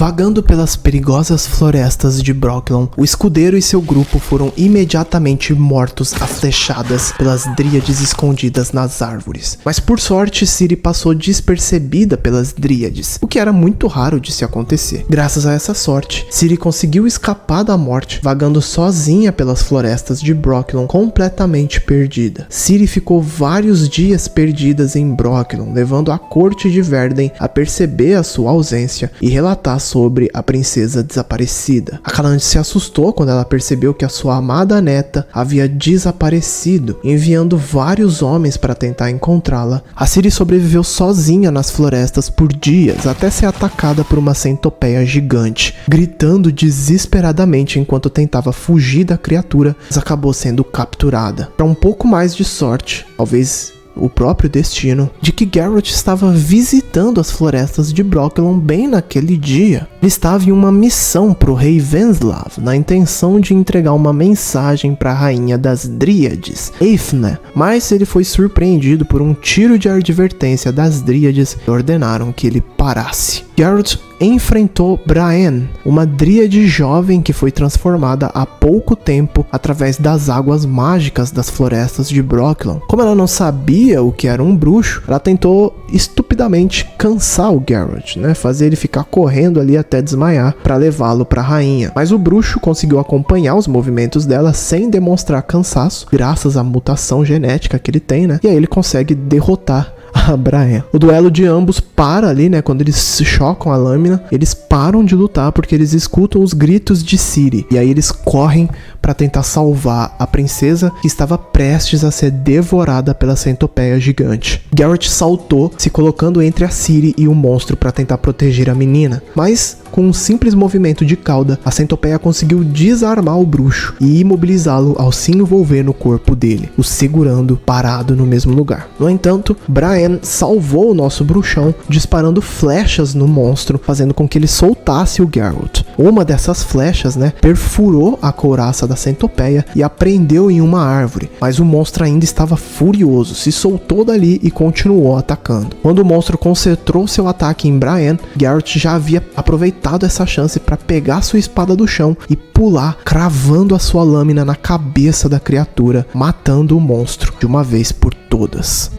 Vagando pelas perigosas florestas de Brokilon, o escudeiro e seu grupo foram imediatamente mortos a flechadas pelas dríades escondidas nas árvores. Mas por sorte, Ciri passou despercebida pelas dríades, o que era muito raro de se acontecer. Graças a essa sorte, Ciri conseguiu escapar da morte, vagando sozinha pelas florestas de Brokilon, completamente perdida. Ciri ficou vários dias perdidas em Brokilon, levando a corte de Verden a perceber a sua ausência e relatar sobre a princesa desaparecida. A Calante se assustou quando ela percebeu que a sua amada neta havia desaparecido, enviando vários homens para tentar encontrá-la. A Ciri sobreviveu sozinha nas florestas por dias, até ser atacada por uma centopeia gigante, gritando desesperadamente enquanto tentava fugir da criatura, mas acabou sendo capturada. Para um pouco mais de sorte, talvez o próprio destino, de que Geralt estava visitando as florestas de Brokilon bem naquele dia. Ele estava em uma missão para o rei Venslav, na intenção de entregar uma mensagem para a rainha das Dríades, Eithne, mas ele foi surpreendido por um tiro de advertência das Dríades que ordenaram que ele parasse. Geralt enfrentou Braenn, uma dríade jovem que foi transformada há pouco tempo através das águas mágicas das florestas de Brokilon. Como ela não sabia o que era um bruxo, ela tentou estupidamente cansar o Geralt, fazer ele ficar correndo ali até desmaiar para levá-lo para a rainha. Mas o bruxo conseguiu acompanhar os movimentos dela sem demonstrar cansaço, graças à mutação genética que ele tem, e aí ele consegue derrotar a Braenn. O duelo de ambos para ali, quando eles se chocam a lâmina, eles param de lutar porque eles escutam os gritos de Ciri, e aí eles correm para tentar salvar a princesa que estava prestes a ser devorada pela centopeia gigante. Geralt saltou, se colocando entre a Ciri e o monstro para tentar proteger a menina, mas com um simples movimento de cauda, a centopeia conseguiu desarmar o bruxo e imobilizá-lo ao se envolver no corpo dele, o segurando parado no mesmo lugar. No entanto, Braenn salvou o nosso bruxão disparando flechas no monstro, fazendo com que ele soltasse o Geralt. Uma dessas flechas, perfurou a couraça da centopeia e a prendeu em uma árvore, mas o monstro ainda estava furioso, se soltou dali e continuou atacando. Quando o monstro concentrou seu ataque em Braenn, Geralt já havia aproveitado essa chance para pegar sua espada do chão e pular, cravando a sua lâmina na cabeça da criatura, matando o monstro de uma vez por todas.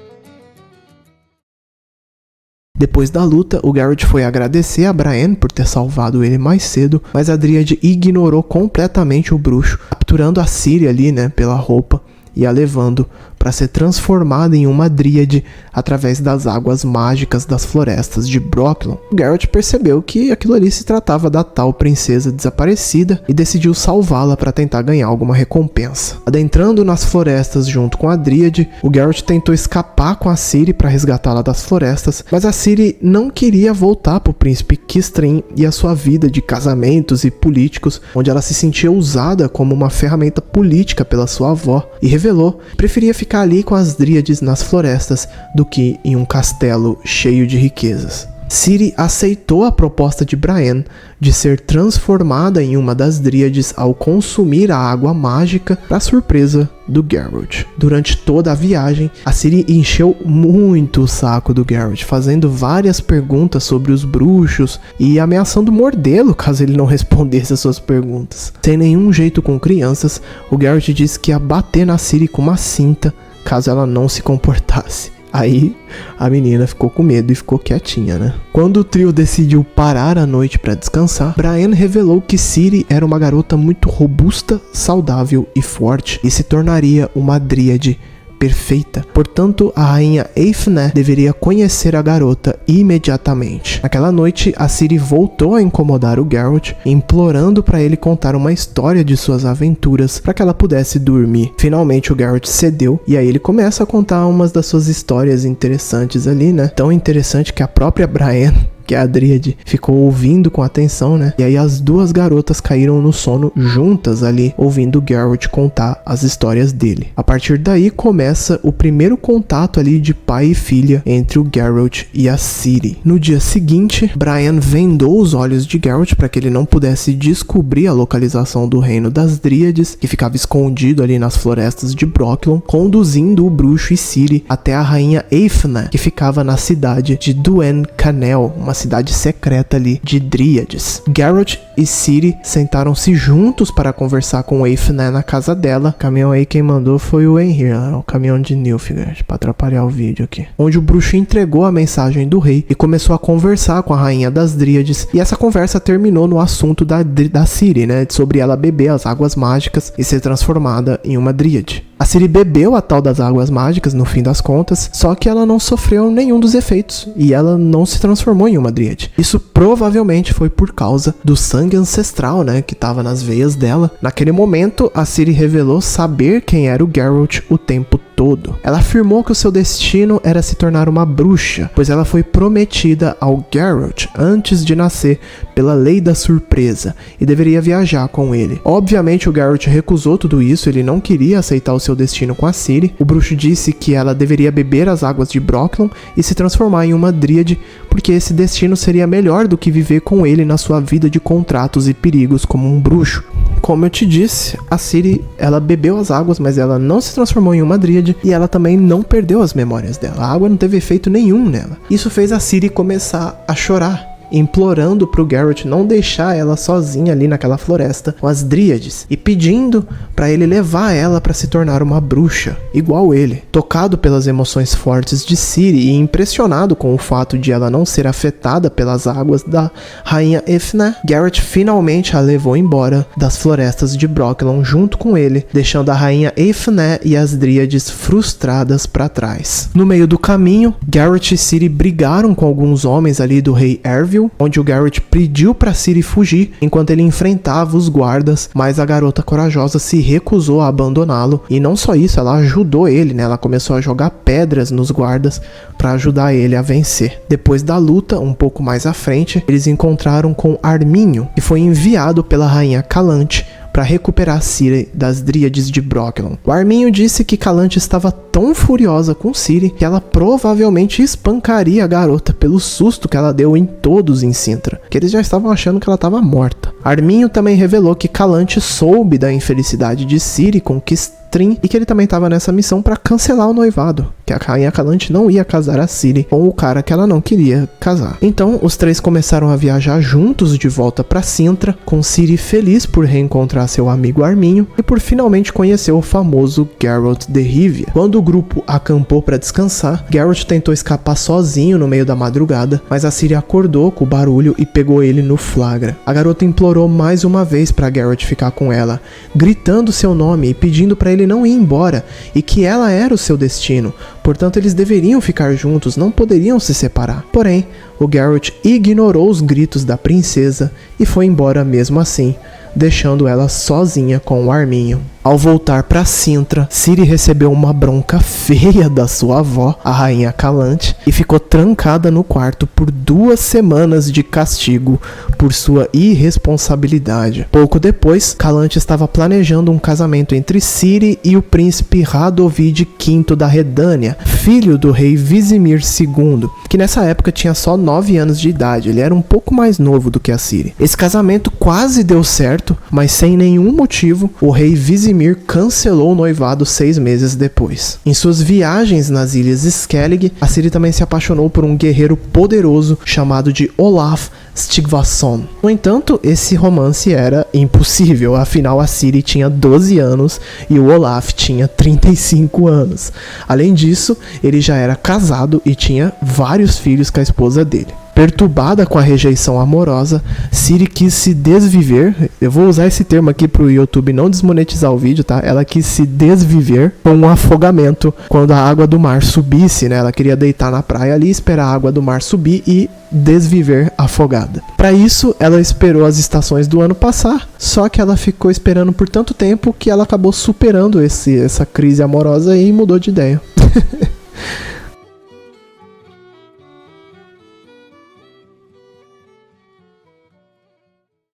Depois da luta, o Geralt foi agradecer a Braenn por ter salvado ele mais cedo, mas a dríade ignorou completamente o bruxo, capturando a Ciri ali, pela roupa e a levando para ser transformada em uma dríade através das águas mágicas das florestas de Brokilon. O Geralt percebeu que aquilo ali se tratava da tal princesa desaparecida e decidiu salvá-la para tentar ganhar alguma recompensa. Adentrando nas florestas junto com a dríade, o Geralt tentou escapar com a Ciri para resgatá-la das florestas, mas a Ciri não queria voltar para o príncipe Kistrin e a sua vida de casamentos e políticos, onde ela se sentia usada como uma ferramenta política pela sua avó, e revelou que preferia ficar ali com as dríades nas florestas do que em um castelo cheio de riquezas. Ciri aceitou a proposta de Braenn de ser transformada em uma das dríades ao consumir a água mágica, para surpresa do Geralt. Durante toda a viagem, a Ciri encheu muito o saco do Geralt, fazendo várias perguntas sobre os bruxos e ameaçando mordê-lo caso ele não respondesse as suas perguntas. Sem nenhum jeito com crianças, o Geralt disse que ia bater na Ciri com uma cinta caso ela não se comportasse. Aí a menina ficou com medo e ficou quietinha, Quando o trio decidiu parar à noite para descansar, Braenn revelou que Ciri era uma garota muito robusta, saudável e forte, e se tornaria uma dríade perfeita. Portanto, a rainha Eithne deveria conhecer a garota imediatamente. Naquela noite, a Ciri voltou a incomodar o Geralt, implorando para ele contar uma história de suas aventuras para que ela pudesse dormir. Finalmente, o Geralt cedeu e aí ele começa a contar umas das suas histórias interessantes ali, Tão interessante que a própria Braenn, que a dríade, ficou ouvindo com atenção, E aí as duas garotas caíram no sono juntas ali, ouvindo o Geralt contar as histórias dele. A partir daí começa o primeiro contato ali de pai e filha entre o Geralt e a Ciri. No dia seguinte, Braenn vendou os olhos de Geralt para que ele não pudesse descobrir a localização do reino das dríades, que ficava escondido ali nas florestas de Brokilon, conduzindo o bruxo e Ciri até a rainha Eithne, que ficava na cidade de Duen Canel, uma uma cidade secreta ali de Dríades. Geralt e Ciri sentaram-se juntos para conversar com Eithne na casa dela. O caminhão aí quem mandou foi o Henry, né? O caminhão de Nilfgaard, pra atrapalhar o vídeo aqui. Onde o bruxo entregou a mensagem do rei e começou a conversar com a rainha das Dríades. E essa conversa terminou no assunto da Ciri, né? Sobre ela beber as águas mágicas e ser transformada em uma Dríade. A Ciri bebeu a tal das águas mágicas no fim das contas, só que ela não sofreu nenhum dos efeitos e ela não se transformou em uma Dríade. Isso provavelmente foi por causa do sangue ancestral, né, que estava nas veias dela. Naquele momento, a Ciri revelou saber quem era o Geralt o tempo todo. Ela afirmou que o seu destino era se tornar uma bruxa, pois ela foi prometida ao Geralt antes de nascer pela lei da surpresa e deveria viajar com ele. Obviamente o Geralt recusou tudo isso, ele não queria aceitar o seu destino com a Ciri. O bruxo disse que ela deveria beber as águas de Brokilon e se transformar em uma Dríade, porque esse destino seria melhor do que viver com ele na sua vida de contratos e perigos como um bruxo. Como eu te disse, a Ciri, ela bebeu as águas, mas ela não se transformou em uma Dríade e ela também não perdeu as memórias dela. A água não teve efeito nenhum nela. Isso fez a Ciri começar a chorar, implorando pro Geralt não deixar ela sozinha ali naquela floresta com as Dríades e pedindo para ele levar ela para se tornar uma bruxa, igual ele. Tocado pelas emoções fortes de Ciri e impressionado com o fato de ela não ser afetada pelas águas da rainha Eithne, Geralt finalmente a levou embora das florestas de Brokilon junto com ele, deixando a rainha Eithne e as Dríades frustradas para trás. No meio do caminho, Geralt e Ciri brigaram com alguns homens ali do rei Erwil, onde o Geralt pediu para Ciri fugir enquanto ele enfrentava os guardas, mas a garota corajosa se recusou a abandoná-lo. E não só isso, ela ajudou ele, né? Ela começou a jogar pedras nos guardas para ajudar ele a vencer. Depois da luta, um pouco mais à frente, eles encontraram com Arminho, que foi enviado pela rainha Calante para recuperar Ciri das Dríades de Brokilon. O Arminho disse que Calante estava tão furiosa com Ciri que ela provavelmente espancaria a garota pelo susto que ela deu em todos em Cintra, que eles já estavam achando que ela estava morta. Arminho também revelou que Calante soube da infelicidade de Ciri com Kistrin e que ele também estava nessa missão para cancelar o noivado, que a rainha Calante não ia casar a Ciri com o cara que ela não queria casar. Então, os três começaram a viajar juntos de volta para Cintra, com Ciri feliz por reencontrar seu amigo Arminho e por finalmente conhecer o famoso Geralt de Rivia. Quando o grupo acampou para descansar, Geralt tentou escapar sozinho no meio da madrugada, mas a Ciri acordou com o barulho e pegou ele no flagra. A garota implorou mais uma vez para Geralt ficar com ela, gritando seu nome e pedindo para ele não ir embora e que ela era o seu destino. Portanto, eles deveriam ficar juntos, não poderiam se separar. Porém, o Geralt ignorou os gritos da princesa e foi embora mesmo assim, deixando ela sozinha com o Arminho. Ao voltar para Cintra, Ciri recebeu uma bronca feia da sua avó, a rainha Calante, e ficou trancada no quarto por 2 semanas de castigo por sua irresponsabilidade. Pouco depois, Calante estava planejando um casamento entre Ciri e o príncipe Radovid V da Redânia, filho do rei Vizimir II, que nessa época tinha só 9 anos de idade. Ele era um pouco mais novo do que a Ciri. Esse casamento quase deu certo, mas sem nenhum motivo, o rei Vizimir cancelou o noivado 6 meses depois. Em suas viagens nas ilhas Skellig, a Ciri também se apaixonou por um guerreiro poderoso chamado de Olaf Stigvason. No entanto, esse romance era impossível, afinal a Ciri tinha 12 anos e o Olaf tinha 35 anos. Além disso, ele já era casado e tinha vários filhos com a esposa dele. Perturbada com a rejeição amorosa, Ciri quis se desviver. Eu vou usar esse termo aqui pro YouTube não desmonetizar o vídeo, tá? Ela quis se desviver com um afogamento quando a água do mar subisse, né? Ela queria deitar na praia ali, esperar a água do mar subir e desviver afogada. Para isso, ela esperou as estações do ano passar, só que ela ficou esperando por tanto tempo que ela acabou superando essa crise amorosa e mudou de ideia.